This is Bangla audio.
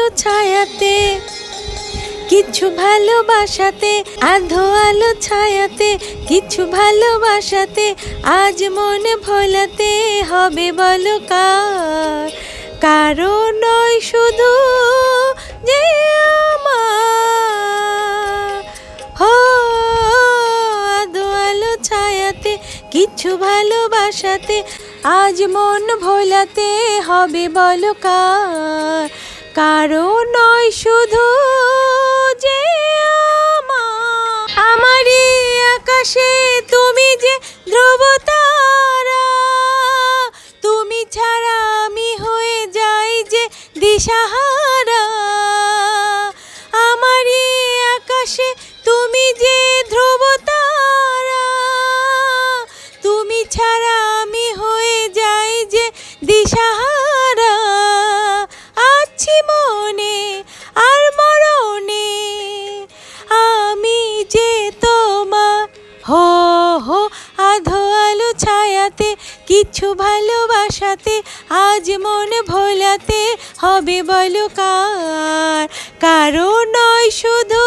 আলো ছায়াতে, কিছু ভালোবাসাতে, আধো আলো ছায়াতে, কিছু ভালোবাসাতে, আজ মনে ভোলাতে হবে বলো কার? কারো নয় শুধু যে আমার, হো আধো আলো ছায়াতে, কিছু ভালোবাসাতে, আজ মন ভোলাতে হবে বলো কার? কারো নয় শুধু যে আমার। আমারই আকাশে তুমি যে ধ্রুবতারা, তুমি ছাড়া আমি হয়ে যাই যে দিশাহারা। আমারই আকাশে তুমি যে ধ্রুবতারা, তুমি ছাড়া আমি হয়ে যাই যে দিশাহারা। আছি মনে আর মরণে আমি যে তোমার, হো হো আধো আলো ছায়াতে, কিছু ভালোবাসাতে, আজ মন ভোলাতে হবে বলো কার? কারো নয় শুধু